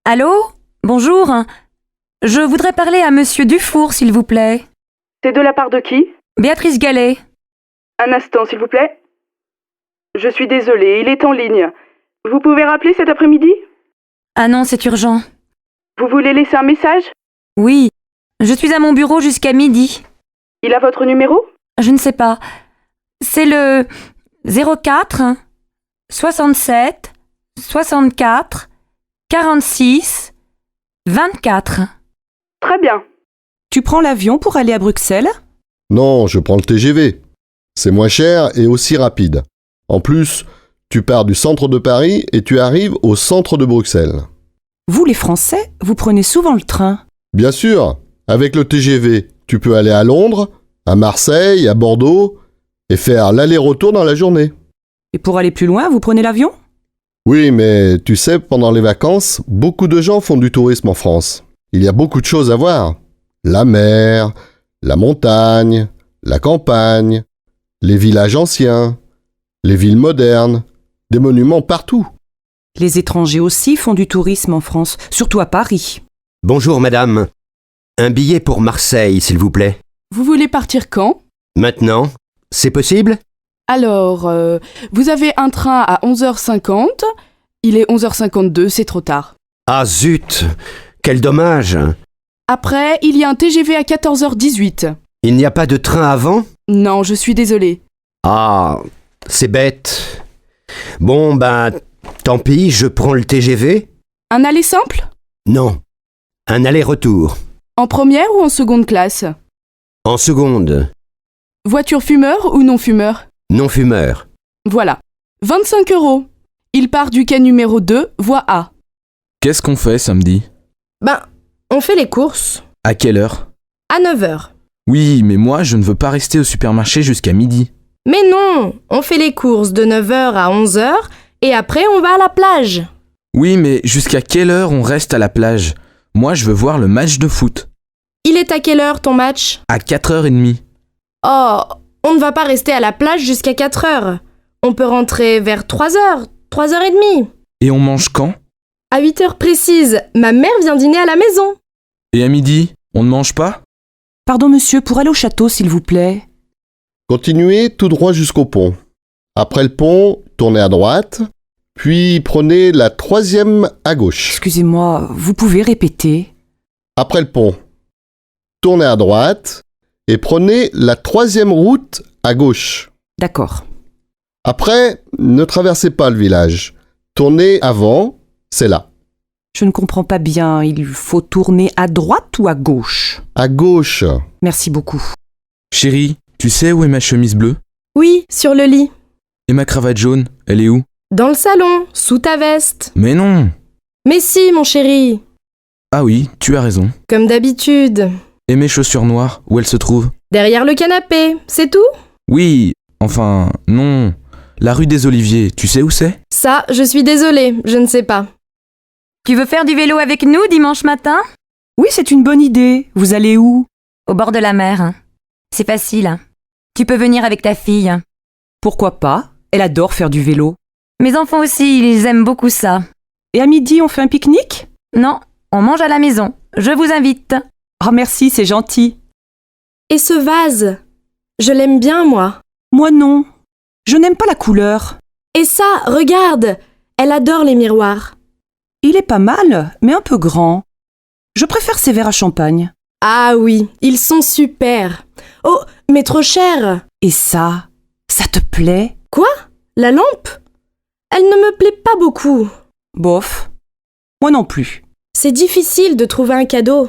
Allô? Bonjour. Je voudrais parler à Monsieur Dufour, s'il vous plaît. C'est de la part de qui? Béatrice Gallet. Un instant, s'il vous plaît. Je suis désolée, il est en ligne. Vous pouvez rappeler cet après-midi? Ah non, c'est urgent. Vous voulez laisser un message? Oui, je suis à mon bureau jusqu'à midi. Il a votre numéro? Je ne sais pas. C'est le 04 67 64 46 24. Très bien. Tu prends l'avion pour aller à Bruxelles? Non, je prends le TGV. C'est moins cher et aussi rapide. En plus, tu pars du centre de Paris et tu arrives au centre de Bruxelles. Vous, les Français, vous prenez souvent le train. Bien sûr, avec le TGV, tu peux aller à Londres, à Marseille, à Bordeaux et faire l'aller-retour dans la journée. Et pour aller plus loin, vous prenez l'avion? Oui, mais tu sais, pendant les vacances, beaucoup de gens font du tourisme en France. Il y a beaucoup de choses à voir. La mer, la montagne, la campagne, les villages anciens, les villes modernes, des monuments partout. Les étrangers aussi font du tourisme en France, surtout à Paris. Bonjour madame. Un billet pour Marseille, s'il vous plaît. Vous voulez partir quand? Maintenant? C'est possible? Alors, vous avez un train à 11h50. Il est 11h52, c'est trop tard. Ah zut! Quel dommage! Après, il y a un TGV à 14h18. Il n'y a pas de train avant? Non, je suis désolée. Ah, c'est bête. Bon, tant pis, je prends le TGV? Un aller simple? Non. Un aller-retour. En première ou en seconde classe? En seconde. Voiture fumeur ou non fumeur? Non-fumeur. Voilà. 25 €. Il part du quai numéro 2, voie A. Qu'est-ce qu'on fait samedi? On fait les courses. À quelle heure? À 9h. Oui, mais moi, je ne veux pas rester au supermarché jusqu'à midi. Mais non, on fait les courses de 9h à 11h et après on va à la plage. Oui, mais jusqu'à quelle heure on reste à la plage? Moi, je veux voir le match de foot. Il est à quelle heure ton match? À 4h30. Oh, on ne va pas rester à la plage jusqu'à 4h. On peut rentrer vers 3h, 3h30. Et on mange quand? À 8h précises, ma mère vient dîner à la maison. Et à midi, on ne mange pas? Pardon monsieur, pour aller au château, s'il vous plaît. Continuez tout droit jusqu'au pont. Après le pont, tournez à droite, puis prenez la 3e à gauche. Excusez-moi, vous pouvez répéter? Après le pont, tournez à droite et prenez la 3e route à gauche. D'accord. Après, ne traversez pas le village. Tournez avant, c'est là. Je ne comprends pas bien, il faut tourner à droite ou à gauche? À gauche. Merci beaucoup. Chérie, tu sais où est ma chemise bleue? Oui, sur le lit. Et ma cravate jaune, elle est où? Dans le salon, sous ta veste. Mais non! Mais si, mon chéri. Ah oui, tu as raison. Comme d'habitude. Et mes chaussures noires, où elles se trouvent? Derrière le canapé, c'est tout? Oui, enfin, non. La rue des Oliviers, tu sais où c'est? Ça, je suis désolée, je ne sais pas. Tu veux faire du vélo avec nous dimanche matin? Oui, c'est une bonne idée. Vous allez où? Au bord de la mer. C'est facile. Tu peux venir avec ta fille. Pourquoi pas? Elle adore faire du vélo. Mes enfants aussi, ils aiment beaucoup ça. Et à midi, on fait un pique-nique? Non, on mange à la maison. Je vous invite. Ah merci, c'est gentil. Et ce vase? Je l'aime bien, moi. Moi non. Je n'aime pas la couleur. Et ça, regarde! Elle adore les miroirs. Il est pas mal, mais un peu grand. Je préfère ces verres à champagne. Ah oui, ils sont super. Oh, mais trop cher. Et ça te plaît? Quoi? La lampe? Elle ne me plaît pas beaucoup. Bof. Moi non plus. C'est difficile de trouver un cadeau.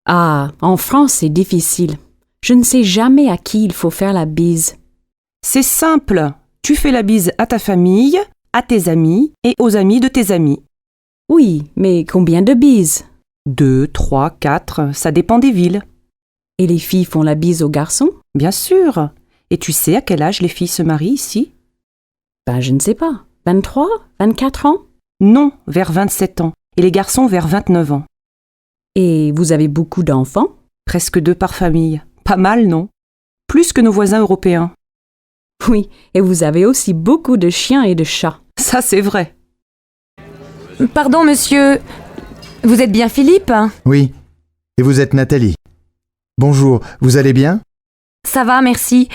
Ah, en France, c'est difficile. Je ne sais jamais à qui il faut faire la bise. C'est simple. Tu fais la bise à ta famille, à tes amis et aux amis de tes amis. Oui, mais combien de bises? 2, 3, 4, ça dépend des villes. Et les filles font la bise aux garçons? Bien sûr. Et tu sais à quel âge les filles se marient ici? Je ne sais pas. 23? 24 ans? Non, vers 27 ans. Et les garçons vers 29 ans. Et vous avez beaucoup d'enfants? Presque 2 par famille. Pas mal, non? Plus que nos voisins européens. Oui, et vous avez aussi beaucoup de chiens et de chats. Ça, c'est vrai. Pardon, monsieur. Vous êtes bien Philippe? Oui. Et vous êtes Nathalie. Bonjour, vous allez bien? Ça va, merci.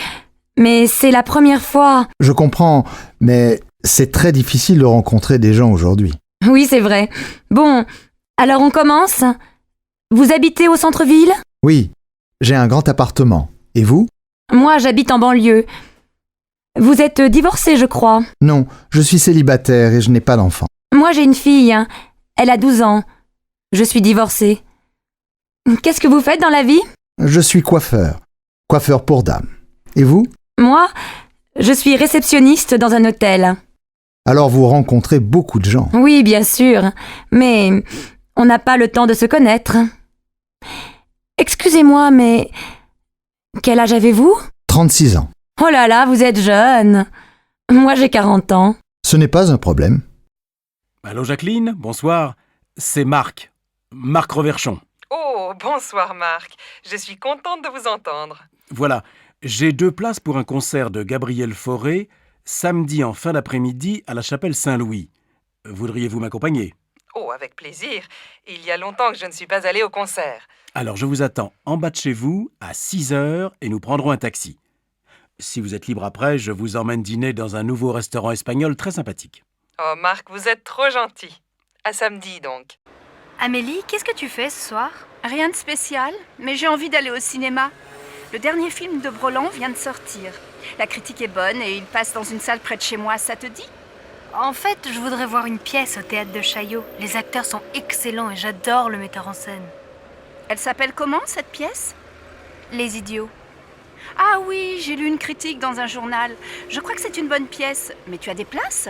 Mais c'est la première fois. Je comprends, mais c'est très difficile de rencontrer des gens aujourd'hui. Oui, c'est vrai. Bon, alors on commence? Vous habitez au centre-ville? Oui, j'ai un grand appartement. Et vous? Moi, j'habite en banlieue. Vous êtes divorcé, je crois. Non, je suis célibataire et je n'ai pas d'enfant. Moi, j'ai une fille. Elle a 12 ans. Je suis divorcée. Qu'est-ce que vous faites dans la vie? Je suis coiffeur. Coiffeur pour dames. Et vous? Moi, je suis réceptionniste dans un hôtel. Alors vous rencontrez beaucoup de gens. Oui, bien sûr, mais on n'a pas le temps de se connaître. Excusez-moi, mais quel âge avez-vous? 36 ans. Oh là là, vous êtes jeune. Moi, j'ai 40 ans. Ce n'est pas un problème. Allô Jacqueline, bonsoir. C'est Marc. Marc Reverchon. Oh, bonsoir Marc. Je suis contente de vous entendre. Voilà, j'ai 2 places pour un concert de Gabriel Fauré, samedi en fin d'après-midi à la chapelle Saint-Louis. Voudriez-vous m'accompagner? Oh, avec plaisir. Il y a longtemps que je ne suis pas allée au concert. Alors je vous attends en bas de chez vous à 6h et nous prendrons un taxi. Si vous êtes libre après, je vous emmène dîner dans un nouveau restaurant espagnol très sympathique. Oh Marc, vous êtes trop gentil. À samedi donc. Amélie, qu'est-ce que tu fais ce soir? Rien de spécial, mais j'ai envie d'aller au cinéma. Le dernier film de Broland vient de sortir. La critique est bonne et il passe dans une salle près de chez moi, ça te dit? En fait, je voudrais voir une pièce au théâtre de Chaillot. Les acteurs sont excellents et j'adore le metteur en scène. Elle s'appelle comment, cette pièce? Les Idiots. Ah oui, j'ai lu une critique dans un journal. Je crois que c'est une bonne pièce. Mais tu as des places?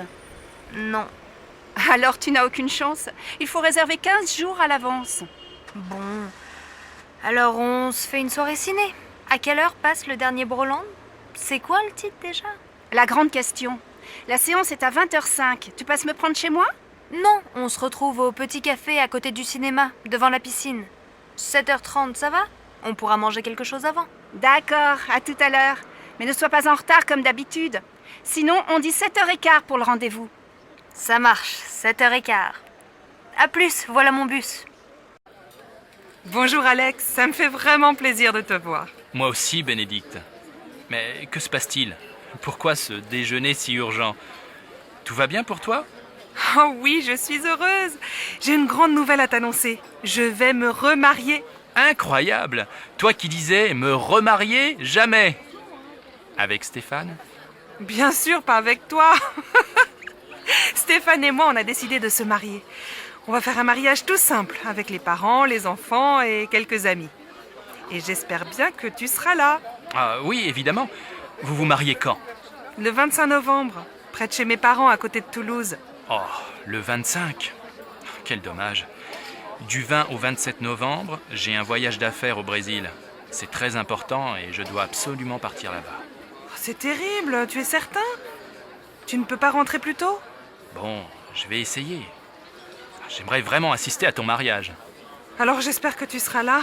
Non. Alors tu n'as aucune chance. Il faut réserver 15 jours à l'avance. Bon. Alors on se fait une soirée ciné. À quelle heure passe le dernier Broland? C'est quoi le titre déjà? La grande question. La séance est à 20h05. Tu passes me prendre chez moi? Non, on se retrouve au petit café à côté du cinéma, devant la piscine. 7h30, ça va? On pourra manger quelque chose avant. D'accord, à tout à l'heure. Mais ne sois pas en retard comme d'habitude. Sinon, on dit 7h15 pour le rendez-vous. Ça marche, 7h15. À plus, voilà mon bus. Bonjour Alex, ça me fait vraiment plaisir de te voir. Moi aussi, Bénédicte. Mais que se passe-t-il? Pourquoi ce déjeuner si urgent? Tout va bien pour toi? Oh oui, je suis heureuse. J'ai une grande nouvelle à t'annoncer. Je vais me remarier. Incroyable! Toi qui disais me remarier jamais! Avec Stéphane? Bien sûr, pas avec toi. Stéphane et moi, on a décidé de se marier. On va faire un mariage tout simple, avec les parents, les enfants et quelques amis. Et j'espère bien que tu seras là. Ah oui, évidemment. Vous vous mariez quand? Le 25 novembre, près de chez mes parents, à côté de Toulouse. Oh, le 25. Quel dommage. Du 20 au 27 novembre, j'ai un voyage d'affaires au Brésil. C'est très important et je dois absolument partir là-bas. C'est terrible, tu es certain? Tu ne peux pas rentrer plus tôt? Bon, je vais essayer. J'aimerais vraiment assister à ton mariage. Alors j'espère que tu seras là.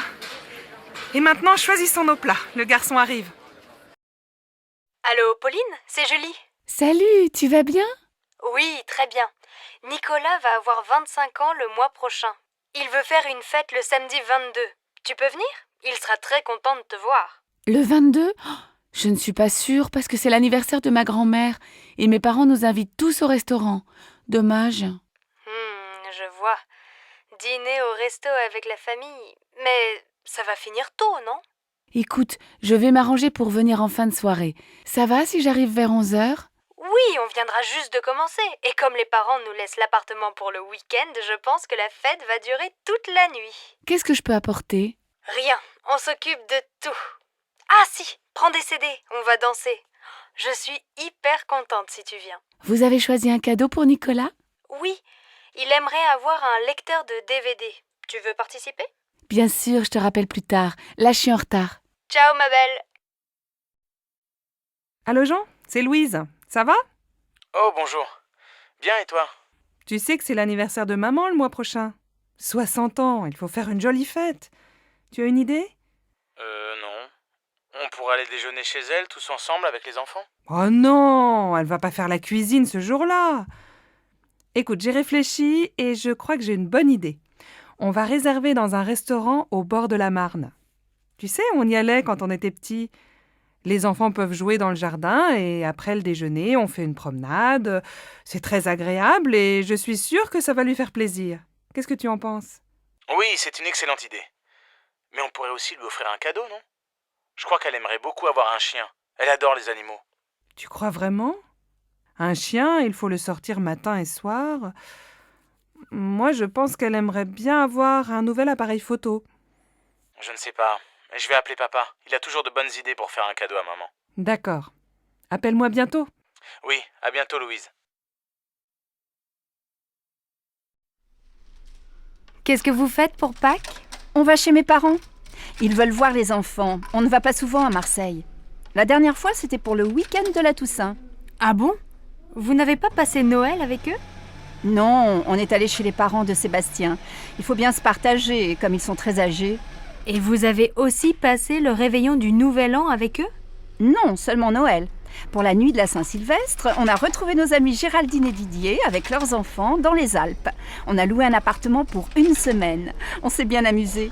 Et maintenant, choisissons nos plats. Le garçon arrive. Allô, Pauline, c'est Julie. Salut, tu vas bien? Oui, très bien. Nicolas va avoir 25 ans le mois prochain. Il veut faire une fête le samedi 22. Tu peux venir? Il sera très content de te voir. Le 22? Oh, je ne suis pas sûre parce que c'est l'anniversaire de ma grand-mère et mes parents nous invitent tous au restaurant. Dommage. Je vois. Dîner au resto avec la famille. Mais ça va finir tôt, non? Écoute, je vais m'arranger pour venir en fin de soirée. Ça va si j'arrive vers 11h? Oui, on viendra juste de commencer. Et comme les parents nous laissent l'appartement pour le week-end, je pense que la fête va durer toute la nuit. Qu'est-ce que je peux apporter? Rien, on s'occupe de tout. Ah si, prends des CD, on va danser. Je suis hyper contente si tu viens. Vous avez choisi un cadeau pour Nicolas? Oui, il aimerait avoir un lecteur de DVD. Tu veux participer? Bien sûr, je te rappelle plus tard. Là, je suis en retard. Ciao ma belle. Allô Jean, c'est Louise. Ça va? Oh, bonjour. Bien, et toi? Tu sais que c'est l'anniversaire de maman le mois prochain. 60 ans, il faut faire une jolie fête. Tu as une idée? Non. On pourrait aller déjeuner chez elle, tous ensemble, avec les enfants? Oh non, elle va pas faire la cuisine ce jour-là. Écoute, j'ai réfléchi et je crois que j'ai une bonne idée. On va réserver dans un restaurant au bord de la Marne. Tu sais, on y allait quand on était petits. Les enfants peuvent jouer dans le jardin et après le déjeuner, on fait une promenade. C'est très agréable et je suis sûre que ça va lui faire plaisir. Qu'est-ce que tu en penses? Oui, c'est une excellente idée. Mais on pourrait aussi lui offrir un cadeau, non? Je crois qu'elle aimerait beaucoup avoir un chien. Elle adore les animaux. Tu crois vraiment? Un chien, il faut le sortir matin et soir. Moi, je pense qu'elle aimerait bien avoir un nouvel appareil photo. Je ne sais pas. Je vais appeler papa. Il a toujours de bonnes idées pour faire un cadeau à maman. D'accord. Appelle-moi bientôt. Oui, à bientôt, Louise. Qu'est-ce que vous faites pour Pâques? On va chez mes parents. Ils veulent voir les enfants. On ne va pas souvent à Marseille. La dernière fois, c'était pour le week-end de la Toussaint. Ah bon? Vous n'avez pas passé Noël avec eux? Non, on est allé chez les parents de Sébastien. Il faut bien se partager, comme ils sont très âgés. Et vous avez aussi passé le réveillon du Nouvel An avec eux? Non, seulement Noël. Pour la nuit de la Saint-Sylvestre, on a retrouvé nos amis Géraldine et Didier avec leurs enfants dans les Alpes. On a loué un appartement pour 1 semaine. On s'est bien amusés.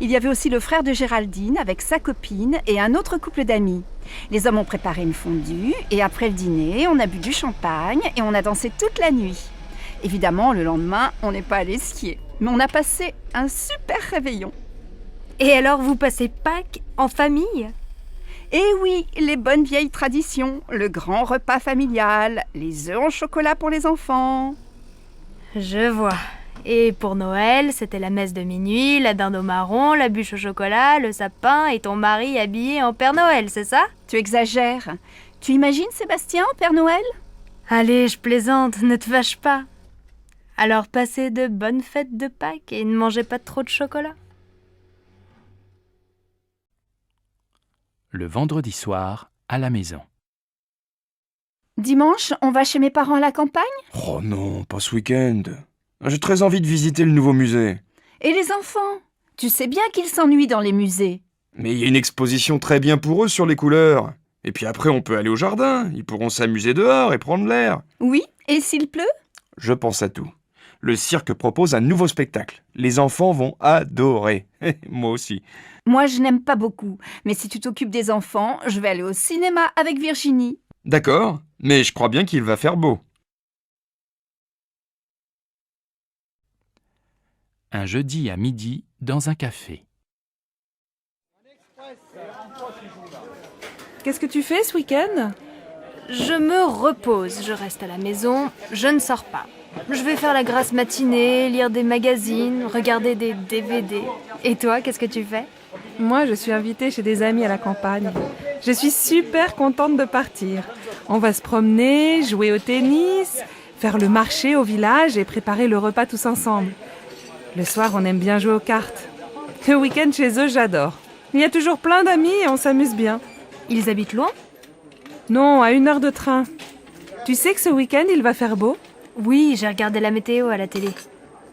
Il y avait aussi le frère de Géraldine avec sa copine et un autre couple d'amis. Les hommes ont préparé une fondue et après le dîner, on a bu du champagne et on a dansé toute la nuit. Évidemment, le lendemain, on n'est pas allé skier. Mais on a passé un super réveillon. Et alors vous passez Pâques en famille? Eh oui, les bonnes vieilles traditions, le grand repas familial, les œufs en chocolat pour les enfants. Je vois. Et pour Noël, c'était la messe de minuit, la dinde au marron, la bûche au chocolat, le sapin et ton mari habillé en Père Noël, c'est ça? Tu exagères. Tu imagines Sébastien en Père Noël? Allez, je plaisante, ne te fâche pas. Alors passez de bonnes fêtes de Pâques et ne mangez pas trop de chocolat. Le vendredi soir, à la maison. Dimanche, on va chez mes parents à la campagne? Oh non, pas ce week-end. J'ai très envie de visiter le nouveau musée. Et les enfants? Tu sais bien qu'ils s'ennuient dans les musées. Mais il y a une exposition très bien pour eux sur les couleurs. Et puis après, on peut aller au jardin. Ils pourront s'amuser dehors et prendre l'air. Oui, et s'il pleut? Je pense à tout. Le cirque propose un nouveau spectacle. Les enfants vont adorer. Moi aussi. Moi, je n'aime pas beaucoup. Mais si tu t'occupes des enfants, je vais aller au cinéma avec Virginie. D'accord, mais je crois bien qu'il va faire beau. Un jeudi à midi, dans un café. Qu'est-ce que tu fais ce week-end? Je me repose, je reste à la maison, je ne sors pas. Je vais faire la grasse matinée, lire des magazines, regarder des DVD. Et toi, qu'est-ce que tu fais? Moi, je suis invitée chez des amis à la campagne. Je suis super contente de partir. On va se promener, jouer au tennis, faire le marché au village et préparer le repas tous ensemble. Le soir, on aime bien jouer aux cartes. Le week-end chez eux, j'adore. Il y a toujours plein d'amis et on s'amuse bien. Ils habitent loin? Non, à 1 heure de train. Tu sais que ce week-end, il va faire beau? Oui, j'ai regardé la météo à la télé.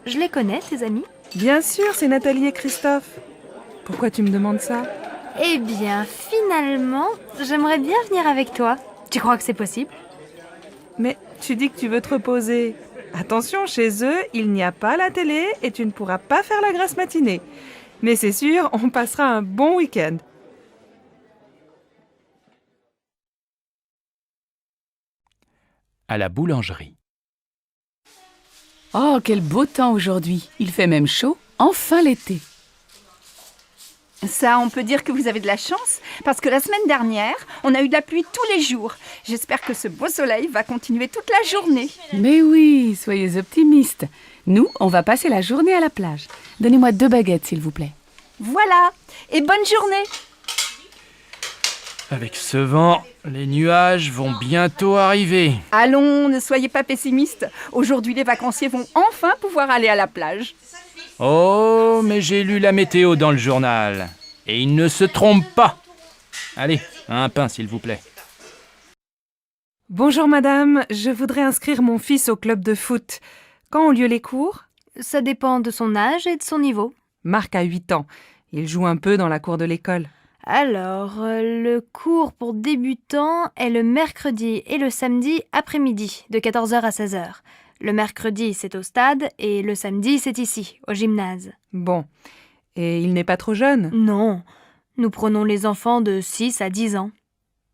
Je les connais, tes amis? Bien sûr, c'est Nathalie et Christophe. Pourquoi tu me demandes ça? Eh bien, finalement, j'aimerais bien venir avec toi. Tu crois que c'est possible? Mais tu dis que tu veux te reposer. Attention, chez eux, il n'y a pas la télé et tu ne pourras pas faire la grasse matinée. Mais c'est sûr, on passera un bon week-end. À la boulangerie. Oh, quel beau temps aujourd'hui. Il fait même chaud. Enfin l'été. Ça, on peut dire que vous avez de la chance, parce que la semaine dernière, on a eu de la pluie tous les jours. J'espère que ce beau soleil va continuer toute la journée. Mais oui, soyez optimistes. Nous, on va passer la journée à la plage. Donnez-moi 2 baguettes, s'il vous plaît. Voilà, et bonne journée. Avec ce vent, les nuages vont bientôt arriver. Allons, ne soyez pas pessimistes. Aujourd'hui, les vacanciers vont enfin pouvoir aller à la plage. Oh, mais j'ai lu la météo dans le journal. Et il ne se trompe pas. Allez, un pain, s'il vous plaît. Bonjour madame, je voudrais inscrire mon fils au club de foot. Quand ont lieu les cours? Ça dépend de son âge et de son niveau. Marc a 8 ans. Il joue un peu dans la cour de l'école. Alors, le cours pour débutants est le mercredi et le samedi après-midi, de 14h à 16h. Le mercredi, c'est au stade et le samedi, c'est ici, au gymnase. Bon. Et il n'est pas trop jeune? Non. Nous prenons les enfants de 6 à 10 ans.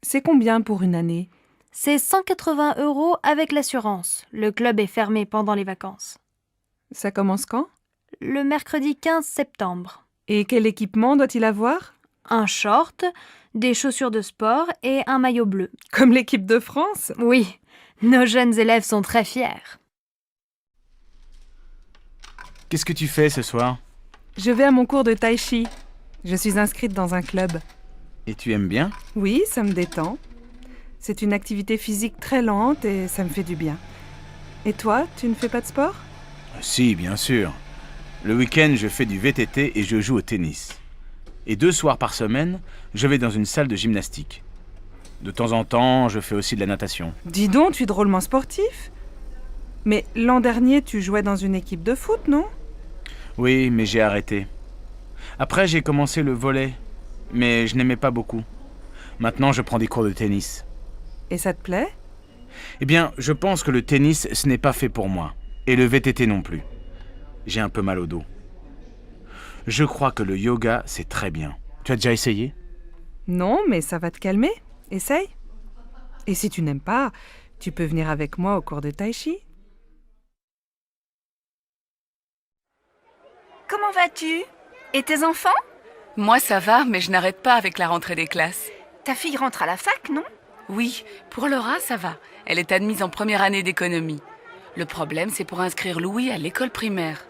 C'est combien pour une année? C'est 180 € avec l'assurance. Le club est fermé pendant les vacances. Ça commence quand? Le mercredi 15 septembre. Et quel équipement doit-il avoir? Un short, des chaussures de sport et un maillot bleu. Comme l'équipe de France? Oui, nos jeunes élèves sont très fiers. Qu'est-ce que tu fais ce soir? Je vais à mon cours de tai chi. Je suis inscrite dans un club. Et tu aimes bien? Oui, ça me détend. C'est une activité physique très lente et ça me fait du bien. Et toi, tu ne fais pas de sport? Si, bien sûr. Le week-end, je fais du VTT et je joue au tennis. Et 2 soirs par semaine, je vais dans une salle de gymnastique. De temps en temps, je fais aussi de la natation. Dis donc, tu es drôlement sportif. Mais l'an dernier, tu jouais dans une équipe de foot, non? Oui, mais j'ai arrêté. Après, j'ai commencé le volley, mais je n'aimais pas beaucoup. Maintenant, je prends des cours de tennis. Et ça te plaît? Eh bien, je pense que le tennis, ce n'est pas fait pour moi. Et le VTT non plus. J'ai un peu mal au dos. Je crois que le yoga, c'est très bien. Tu as déjà essayé? Non, mais ça va te calmer. Essaye. Et si tu n'aimes pas, tu peux venir avec moi au cours de tai chi. Comment vas-tu? Et tes enfants? Moi, ça va, mais je n'arrête pas avec la rentrée des classes. Ta fille rentre à la fac, non? Oui, pour Laura, ça va. Elle est admise en première année d'économie. Le problème, c'est pour inscrire Louis à l'école primaire.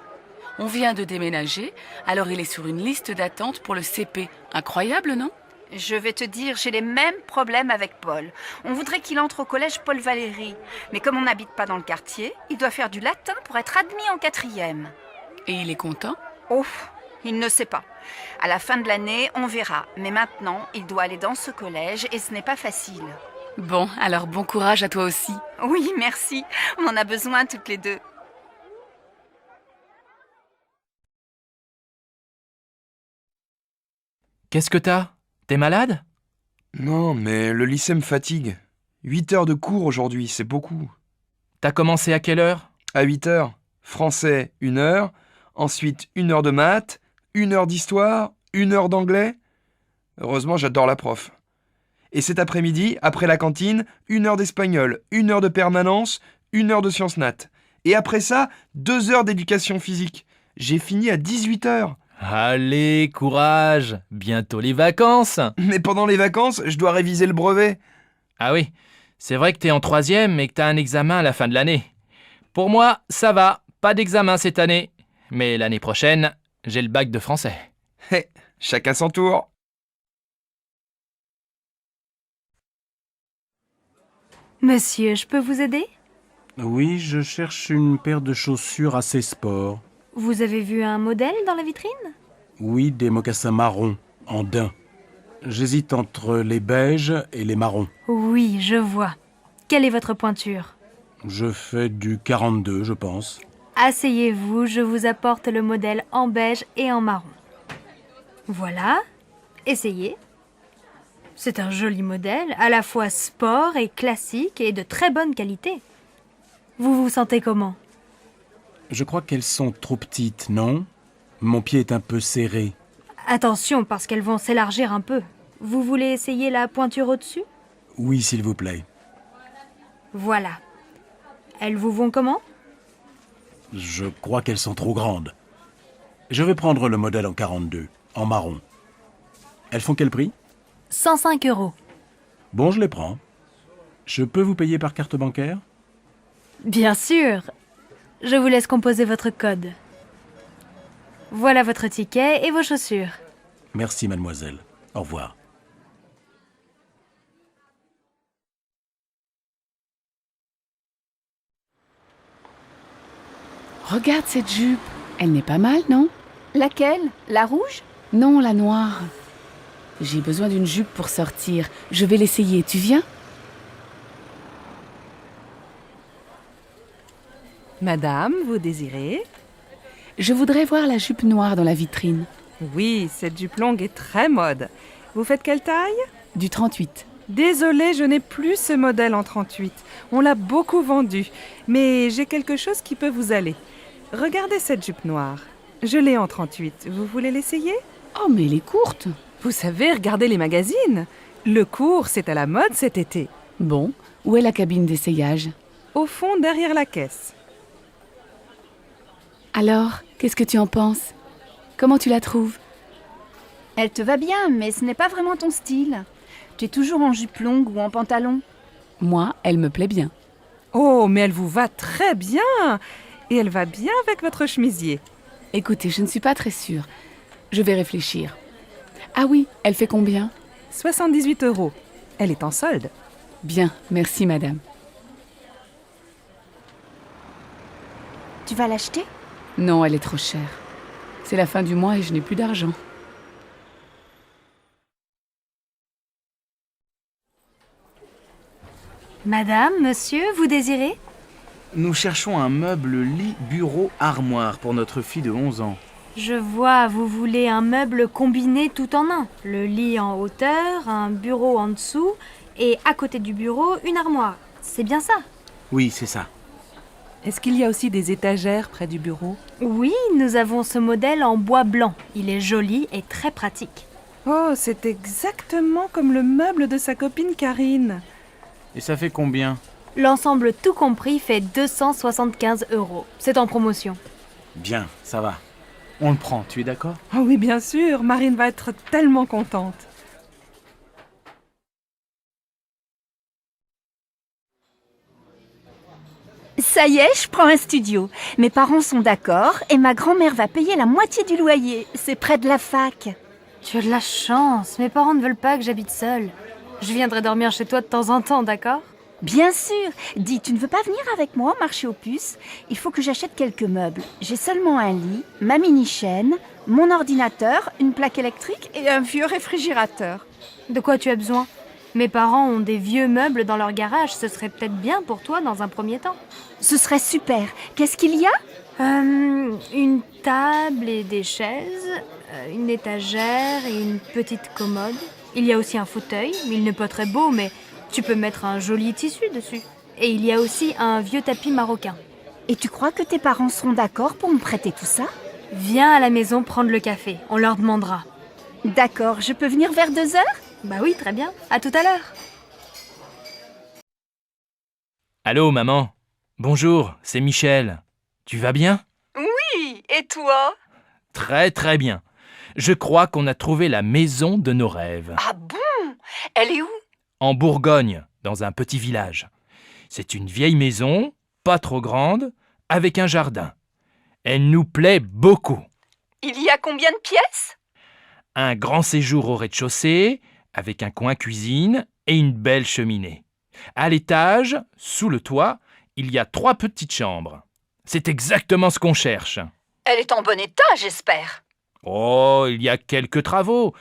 On vient de déménager, alors il est sur une liste d'attente pour le CP. Incroyable, non? Je vais te dire, j'ai les mêmes problèmes avec Paul. On voudrait qu'il entre au collège Paul Valéry. Mais comme on n'habite pas dans le quartier, il doit faire du latin pour être admis en 4e. Et il est content? Oh, il ne sait pas. À la fin de l'année, on verra. Mais maintenant, il doit aller dans ce collège et ce n'est pas facile. Bon, alors bon courage à toi aussi. Oui, merci. On en a besoin toutes les deux. Qu'est-ce que t'as? T'es malade? Non, mais le lycée me fatigue. 8 heures de cours aujourd'hui, c'est beaucoup. T'as commencé à quelle heure? À 8 heures. Français, 1 heure. Ensuite, 1 heure de maths, 1 heure d'histoire, 1 heure d'anglais. Heureusement, j'adore la prof. Et cet après-midi, après la cantine, 1 heure d'espagnol, 1 heure de permanence, 1 heure de sciences nat. Et après ça, 2 heures d'éducation physique. J'ai fini à 18 heures. Allez, courage! Bientôt les vacances! Mais pendant les vacances, je dois réviser le brevet. Ah oui, c'est vrai que t'es en 3e et que t'as un examen à la fin de l'année. Pour moi, ça va, pas d'examen cette année. Mais l'année prochaine, j'ai le bac de français. Hé, chacun son tour. Monsieur, je peux vous aider? Oui, je cherche une paire de chaussures assez sport. Vous avez vu un modèle dans la vitrine? Oui, des mocassins marrons, en daim. J'hésite entre les beiges et les marrons. Oui, je vois. Quelle est votre pointure? Je fais du 42, je pense. Asseyez-vous, je vous apporte le modèle en beige et en marron. Voilà, essayez. C'est un joli modèle, à la fois sport et classique et de très bonne qualité. Vous vous sentez comment? Je crois qu'elles sont trop petites, non? Mon pied est un peu serré. Attention, parce qu'elles vont s'élargir un peu. Vous voulez essayer la pointure au-dessus? Oui, s'il vous plaît. Voilà. Elles vous vont comment? Je crois qu'elles sont trop grandes. Je vais prendre le modèle en 42, en marron. Elles font quel prix? 105 €. Bon, je les prends. Je peux vous payer par carte bancaire? Bien sûr. Je vous laisse composer votre code. Voilà votre ticket et vos chaussures. Merci, mademoiselle. Au revoir. Regarde cette jupe. Elle n'est pas mal, non? Laquelle? La rouge? Non, la noire. J'ai besoin d'une jupe pour sortir. Je vais l'essayer. Tu viens? Madame, vous désirez? Je voudrais voir la jupe noire dans la vitrine. Oui, cette jupe longue est très mode. Vous faites quelle taille? Du 38. Désolée, je n'ai plus ce modèle en 38. On l'a beaucoup vendu, mais j'ai quelque chose qui peut vous aller. Regardez cette jupe noire. Je l'ai en 38. Vous voulez l'essayer? Oh, mais elle est courte. Vous savez, regardez les magazines. Le court, c'est à la mode cet été. Bon, où est la cabine d'essayage? Au fond, derrière la caisse. Alors, qu'est-ce que tu en penses? Comment tu la trouves? Elle te va bien, mais ce n'est pas vraiment ton style. Tu es toujours en jupe longue ou en pantalon. Moi, elle me plaît bien. Oh, mais elle vous va très bien. Et elle va bien avec votre chemisier. Écoutez, je ne suis pas très sûre. Je vais réfléchir. Ah oui, elle fait combien? 78 €. Elle est en solde. Bien, merci madame. Tu vas l'acheter? Non, elle est trop chère. C'est la fin du mois et je n'ai plus d'argent. Madame, monsieur, vous désirez? Nous cherchons un meuble lit, bureau, armoire pour notre fille de 11 ans. Je vois, vous voulez un meuble combiné tout en un. Le lit en hauteur, un bureau en dessous et à côté du bureau, une armoire. C'est bien ça? Oui, c'est ça. Est-ce qu'il y a aussi des étagères près du bureau? Oui, nous avons ce modèle en bois blanc. Il est joli et très pratique. Oh, c'est exactement comme le meuble de sa copine Karine. Et ça fait combien? L'ensemble tout compris fait 275 €. C'est en promotion. Bien, ça va. On le prend, tu es d'accord? Oh oui, bien sûr, Marine va être tellement contente. Ça y est, je prends un studio. Mes parents sont d'accord et ma grand-mère va payer la moitié du loyer. C'est près de la fac. Tu as de la chance. Mes parents ne veulent pas que j'habite seule. Je viendrai dormir chez toi de temps en temps, d'accord? Bien sûr. Dis, tu ne veux pas venir avec moi au marché aux puces? Il faut que j'achète quelques meubles. J'ai seulement un lit, ma mini-chaîne, mon ordinateur, une plaque électrique et un vieux réfrigérateur. De quoi tu as besoin? Mes parents ont des vieux meubles dans leur garage. Ce serait peut-être bien pour toi dans un premier temps. Ce serait super. Qu'est-ce qu'il y a? Une table et des chaises, une étagère et une petite commode. Il y a aussi un fauteuil. Il n'est pas très beau, mais tu peux mettre un joli tissu dessus. Et il y a aussi un vieux tapis marocain. Et tu crois que tes parents seront d'accord pour me prêter tout ça? Viens à la maison prendre le café. On leur demandera. D'accord, je peux venir vers 2 heures? Bah oui, très bien. À tout à l'heure. Allô, maman. Bonjour, c'est Michel. Tu vas bien? Oui, et toi? Très très bien. Je crois qu'on a trouvé la maison de nos rêves. Ah bon? Elle est où? En Bourgogne, dans un petit village. C'est une vieille maison, pas trop grande, avec un jardin. Elle nous plaît beaucoup. Il y a combien de pièces? Un grand séjour au rez-de-chaussée, avec un coin cuisine et une belle cheminée. À l'étage, sous le toit, il y a 3 petites chambres. C'est exactement ce qu'on cherche. Elle est en bon état, j'espère. Oh, il y a quelques travaux.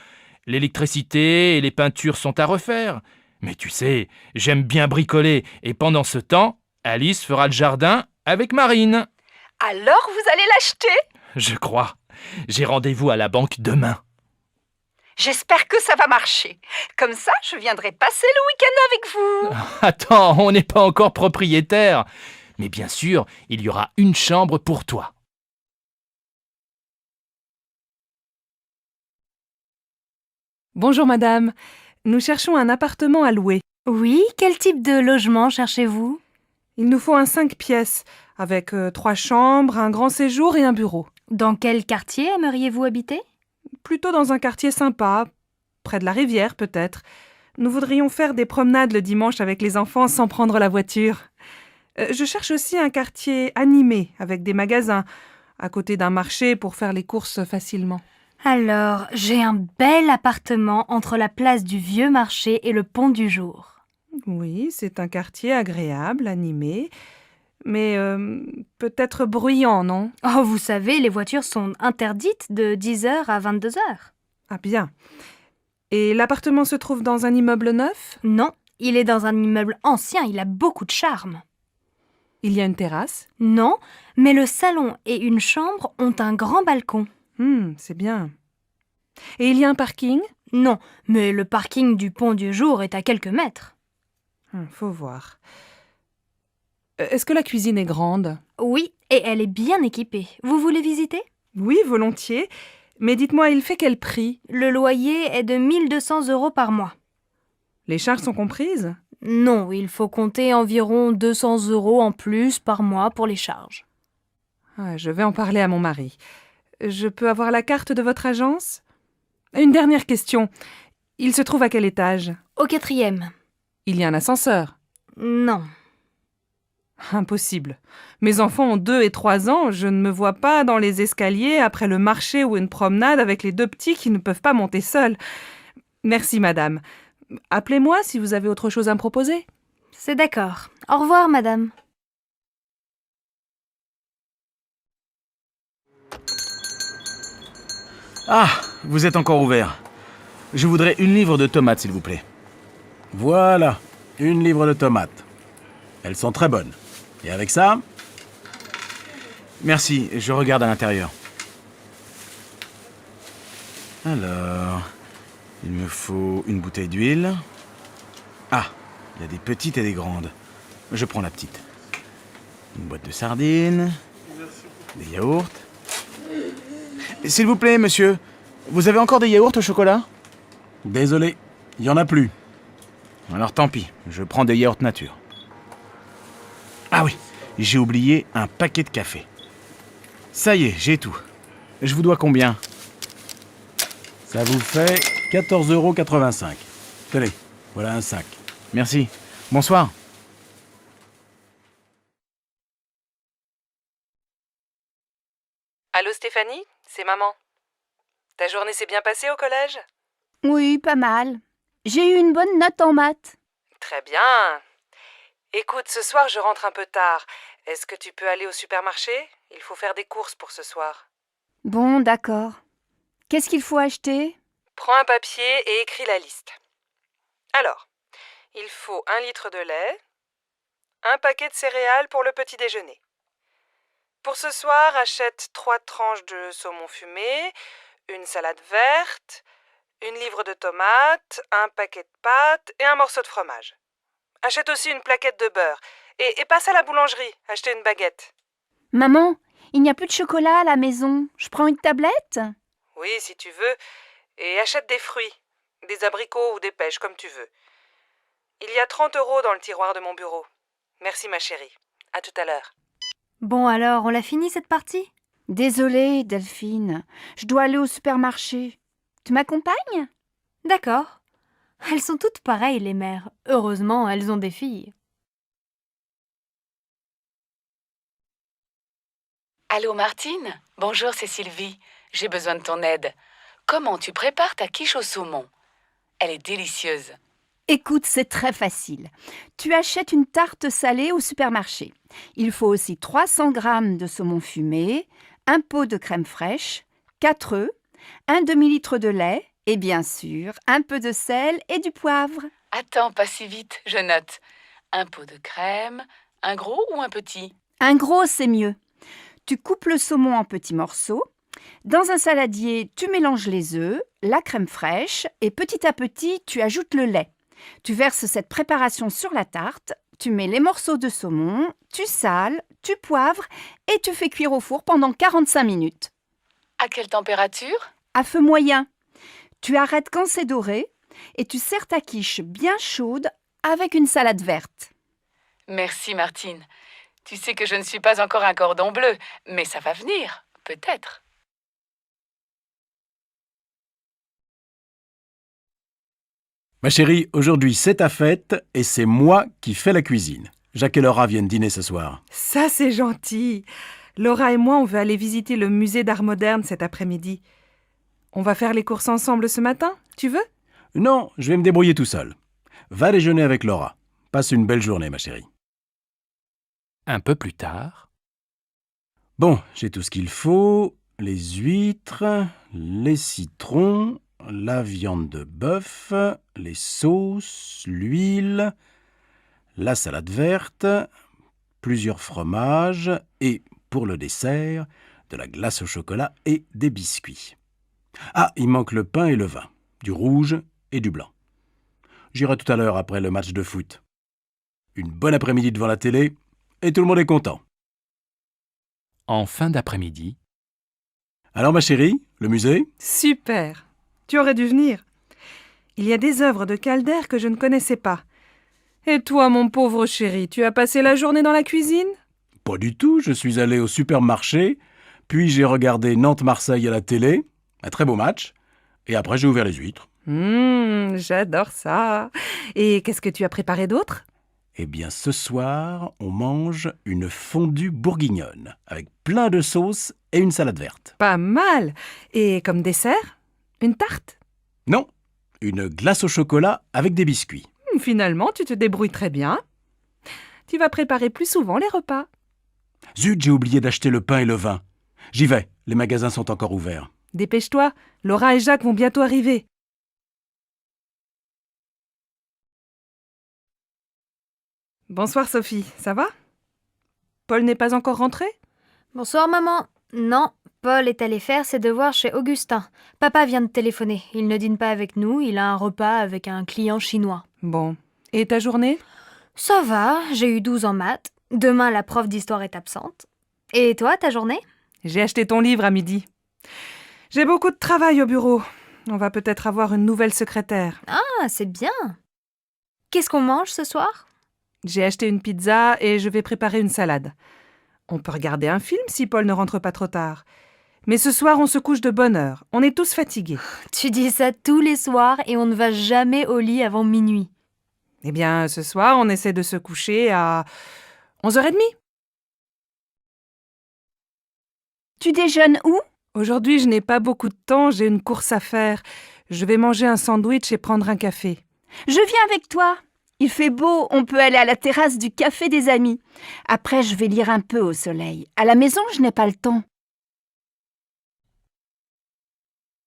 L'électricité et les peintures sont à refaire. Mais tu sais, j'aime bien bricoler et pendant ce temps, Alice fera le jardin avec Marine. Alors vous allez l'acheter? Je crois. J'ai rendez-vous à la banque demain. J'espère que ça va marcher. Comme ça, je viendrai passer le week-end avec vous. Attends, on n'est pas encore propriétaire. Mais bien sûr, il y aura une chambre pour toi. Bonjour madame, nous cherchons un appartement à louer. Oui, quel type de logement cherchez-vous? Il nous faut un 5 pièces, avec 3 chambres, un grand séjour et un bureau. Dans quel quartier aimeriez-vous habiter? Plutôt dans un quartier sympa, près de la rivière peut-être. Nous voudrions faire des promenades le dimanche avec les enfants sans prendre la voiture. Je cherche aussi un quartier animé, avec des magasins, à côté d'un marché pour faire les courses facilement. Alors, j'ai un bel appartement entre la place du Vieux Marché et le Pont du Jour. Oui, c'est un quartier agréable, animé, mais peut-être bruyant, non? Oh, vous savez, les voitures sont interdites de 10h à 22h. Ah bien. Et l'appartement se trouve dans un immeuble neuf? Non, il est dans un immeuble ancien, il a beaucoup de charme. Il y a une terrasse? Non, mais le salon et une chambre ont un grand balcon. C'est bien. Et il y a un parking? Non, mais le parking du Pont du Jour est à quelques mètres. Faut voir. Est-ce que la cuisine est grande? Oui, et elle est bien équipée. Vous voulez visiter? Oui, volontiers. Mais dites-moi, il fait quel prix? Le loyer est de 1200 € par mois. Les charges sont comprises? Non, il faut compter environ 200 € en plus par mois pour les charges. Je vais en parler à mon mari. Je peux avoir la carte de votre agence? Une dernière question. Il se trouve à quel étage? Au 4e. Il y a un ascenseur? Non. Impossible. Mes enfants ont 2 et 3 ans, je ne me vois pas dans les escaliers après le marché ou une promenade avec les 2 petits qui ne peuvent pas monter seuls. Merci, madame. Appelez-moi si vous avez autre chose à me proposer. C'est d'accord. Au revoir, madame. Ah, vous êtes encore ouvert. Je voudrais 1 livre de tomates, s'il vous plaît. Voilà, 1 livre de tomates. Elles sont très bonnes. Et avec ça? Merci, je regarde à l'intérieur. Alors, il me faut une bouteille d'huile. Ah, il y a des petites et des grandes. Je prends la petite. Une boîte de sardines. Des yaourts. S'il vous plaît, monsieur, vous avez encore des yaourts au chocolat? Désolé, il n'y en a plus. Alors tant pis, je prends des yaourts nature. Ah oui, j'ai oublié un paquet de café. Ça y est, j'ai tout. Je vous dois combien? Ça vous fait 14,85 €. Tenez, voilà un sac. Merci. Bonsoir. Allô Stéphanie, c'est maman. Ta journée s'est bien passée au collège? Oui, pas mal. J'ai eu une bonne note en maths. Très bien. Écoute, ce soir je rentre un peu tard. Est-ce que tu peux aller au supermarché? Il faut faire des courses pour ce soir. Bon, d'accord. Qu'est-ce qu'il faut acheter? Prends un papier et écris la liste. Alors, il faut 1 litre de lait, un paquet de céréales pour le petit déjeuner. Pour ce soir, achète 3 tranches de saumon fumé, une salade verte, 1 livre de tomates, un paquet de pâtes et un morceau de fromage. Achète aussi une plaquette de beurre et passe à la boulangerie, acheter une baguette. Maman, il n'y a plus de chocolat à la maison. Je prends une tablette? Oui, si tu veux. Et achète des fruits, des abricots ou des pêches, comme tu veux. Il y a 30 € dans le tiroir de mon bureau. Merci ma chérie. À tout à l'heure. Bon alors, on l'a fini cette partie? Désolée, Delphine. Je dois aller au supermarché. Tu m'accompagnes? D'accord. Elles sont toutes pareilles, les mères. Heureusement, elles ont des filles. Allô Martine? Bonjour, c'est Sylvie. J'ai besoin de ton aide. Comment tu prépares ta quiche au saumon? Elle est délicieuse. Écoute, c'est très facile. Tu achètes une tarte salée au supermarché. Il faut aussi 300 g de saumon fumé, un pot de crème fraîche, 4 œufs, un demi-litre de lait et bien sûr, un peu de sel et du poivre. Attends, pas si vite, je note. Un pot de crème, un gros ou un petit? Un gros, c'est mieux. Tu coupes le saumon en petits morceaux. Dans un saladier, tu mélanges les œufs, la crème fraîche et petit à petit, tu ajoutes le lait. Tu verses cette préparation sur la tarte, tu mets les morceaux de saumon, tu sales, tu poivres et tu fais cuire au four pendant 45 minutes. À quelle température? À feu moyen. Tu arrêtes quand c'est doré et tu sers ta quiche bien chaude avec une salade verte. Merci Martine. Tu sais que je ne suis pas encore un cordon bleu, mais ça va venir, peut-être. Ma chérie, aujourd'hui c'est ta fête et c'est moi qui fais la cuisine. Jacques et Laura viennent dîner ce soir. Ça, c'est gentil. Laura et moi, on veut aller visiter le musée d'art moderne cet après-midi. On va faire les courses ensemble ce matin, tu veux? Non, je vais me débrouiller tout seul. Va déjeuner avec Laura. Passe une belle journée, ma chérie. Un peu plus tard. Bon, j'ai tout ce qu'il faut. Les huîtres, les citrons, la viande de bœuf, les sauces, l'huile, la salade verte, plusieurs fromages et, pour le dessert, de la glace au chocolat et des biscuits. Ah, il manque le pain et le vin, du rouge et du blanc. J'irai tout à l'heure après le match de foot. Une bonne après-midi devant la télé et tout le monde est content. En fin d'après-midi, Alors ma chérie, le musée? Super. Tu aurais dû venir. Il y a des œuvres de Calder que je ne connaissais pas. Et toi, mon pauvre chéri, tu as passé la journée dans la cuisine? Pas du tout, je suis allé au supermarché, puis j'ai regardé Nantes-Marseille à la télé, un très beau match, et après j'ai ouvert les huîtres. J'adore ça. Et qu'est-ce que tu as préparé d'autre? Eh bien ce soir, on mange une fondue bourguignonne, avec plein de sauces et une salade verte. Pas mal. Et comme dessert? Une tarte? Non, une glace au chocolat avec des biscuits. Finalement, tu te débrouilles très bien. Tu vas préparer plus souvent les repas. Zut, j'ai oublié d'acheter le pain et le vin. J'y vais, les magasins sont encore ouverts. Dépêche-toi, Laura et Jacques vont bientôt arriver. Bonsoir Sophie, ça va? Paul n'est pas encore rentré? Bonsoir maman. Non, Paul est allé faire ses devoirs chez Augustin. Papa vient de téléphoner. Il ne dîne pas avec nous, il a un repas avec un client chinois. Bon. Et ta journée? Ça va, j'ai eu 12 en maths. Demain, la prof d'histoire est absente. Et toi, ta journée? J'ai acheté ton livre à midi. J'ai beaucoup de travail au bureau. On va peut-être avoir une nouvelle secrétaire. Ah, c'est bien. Qu'est-ce qu'on mange ce soir? J'ai acheté une pizza et je vais préparer une salade. On peut regarder un film si Paul ne rentre pas trop tard. Mais ce soir, on se couche de bonne heure. On est tous fatigués. Tu dis ça tous les soirs et on ne va jamais au lit avant minuit. Eh bien, ce soir, on essaie de se coucher à 11h30. Tu déjeunes où? Aujourd'hui, je n'ai pas beaucoup de temps, j'ai une course à faire. Je vais manger un sandwich et prendre un café. Je viens avec toi. Il fait beau, on peut aller à la terrasse du café des amis. Après, je vais lire un peu au soleil. À la maison, je n'ai pas le temps.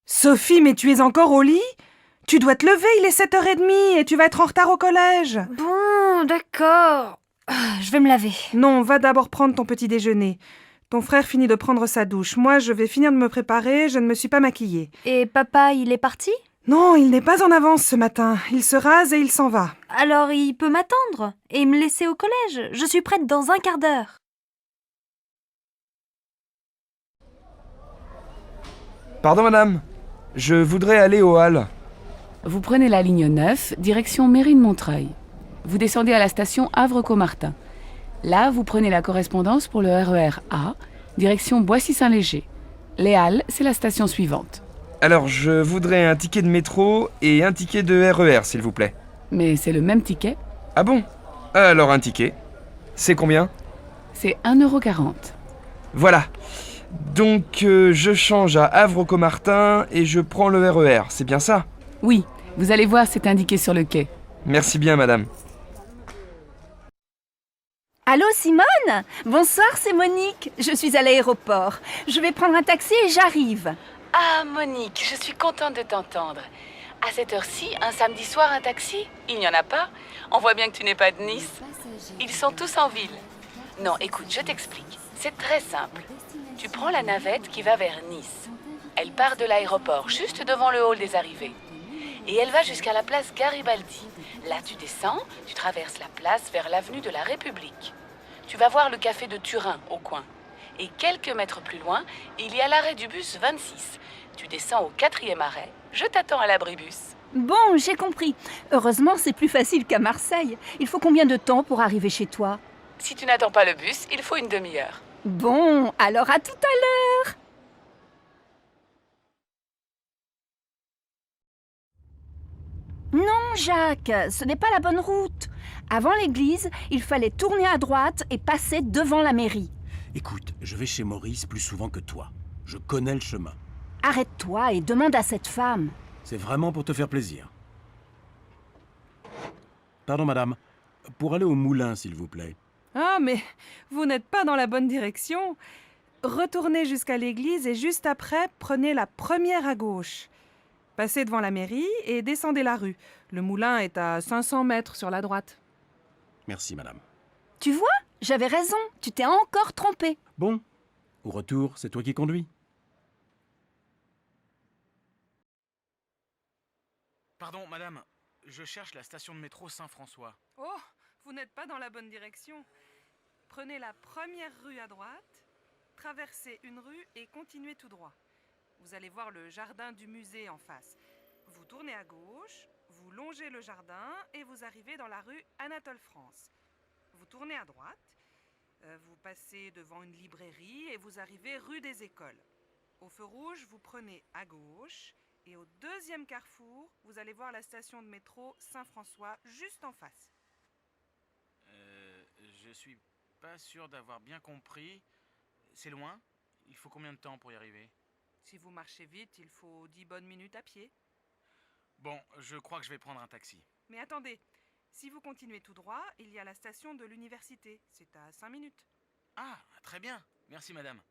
Sophie, mais tu es encore au lit? Tu dois te lever, il est 7h30 et tu vas être en retard au collège. Bon, d'accord. Je vais me laver. Non, va d'abord prendre ton petit déjeuner. Ton frère finit de prendre sa douche. Moi, je vais finir de me préparer, je ne me suis pas maquillée. Et papa, il est parti? Non, il n'est pas en avance ce matin. Il se rase et il s'en va. Alors il peut m'attendre et me laisser au collège. Je suis prête dans un quart d'heure. Pardon madame, je voudrais aller au hall. Vous prenez la ligne 9, direction Mairie de Montreuil. Vous descendez à la station Havre-Caumartin. Là, vous prenez la correspondance pour le RER A, direction Boissy-Saint-Léger. Les Halles, c'est la station suivante. Alors, je voudrais un ticket de métro et un ticket de RER, s'il vous plaît. Mais c'est le même ticket. Ah bon? Alors un ticket. C'est combien? C'est 1,40 €. Voilà. Donc, je change à Havre-Caumartin et je prends le RER, c'est bien ça? Oui, vous allez voir, c'est indiqué sur le quai. Merci bien, madame. Allô Simone? Bonsoir, c'est Monique. Je suis à l'aéroport. Je vais prendre un taxi et j'arrive. Ah, Monique, je suis contente de t'entendre. À cette heure-ci, un samedi soir, un taxi? Il n'y en a pas? On voit bien que tu n'es pas de Nice. Ils sont tous en ville. Non, écoute, je t'explique. C'est très simple. Tu prends la navette qui va vers Nice. Elle part de l'aéroport, juste devant le hall des arrivées. Et elle va jusqu'à la place Garibaldi. Là, tu descends, tu traverses la place vers l'avenue de la République. Tu vas voir le café de Turin, au coin. Et quelques mètres plus loin, il y a l'arrêt du bus 26. Tu descends au 4e arrêt. Je t'attends à l'abribus. Bon, j'ai compris. Heureusement, c'est plus facile qu'à Marseille. Il faut combien de temps pour arriver chez toi? Si tu n'attends pas le bus, il faut une demi-heure. Bon, alors à tout à l'heure. Non, Jacques, ce n'est pas la bonne route. Avant l'église, il fallait tourner à droite et passer devant la mairie. Écoute, je vais chez Maurice plus souvent que toi. Je connais le chemin. Arrête-toi et demande à cette femme. C'est vraiment pour te faire plaisir. Pardon, madame. Pour aller au moulin, s'il vous plaît. Ah, mais vous n'êtes pas dans la bonne direction. Retournez jusqu'à l'église et juste après, prenez la première à gauche. Passez devant la mairie et descendez la rue. Le moulin est à 500 mètres sur la droite. Merci, madame. Tu vois, j'avais raison. Tu t'es encore trompé. Bon, au retour, c'est toi qui conduis. Pardon, madame, je cherche la station de métro Saint-François. Oh, vous n'êtes pas dans la bonne direction. Prenez la première rue à droite, traversez une rue et continuez tout droit. Vous allez voir le jardin du musée en face. Vous tournez à gauche, vous longez le jardin et vous arrivez dans la rue Anatole France. Vous tournez à droite, vous passez devant une librairie et vous arrivez rue des Écoles. Au feu rouge, vous prenez à gauche et au deuxième carrefour, vous allez voir la station de métro Saint-François juste en face. Je suis pas sûr d'avoir bien compris. C'est loin? Il faut combien de temps pour y arriver? Si vous marchez vite, il faut 10 bonnes minutes à pied. Bon, je crois que je vais prendre un taxi. Mais attendez, si vous continuez tout droit, il y a la station de l'université. C'est à 5 minutes. Ah, très bien. Merci madame.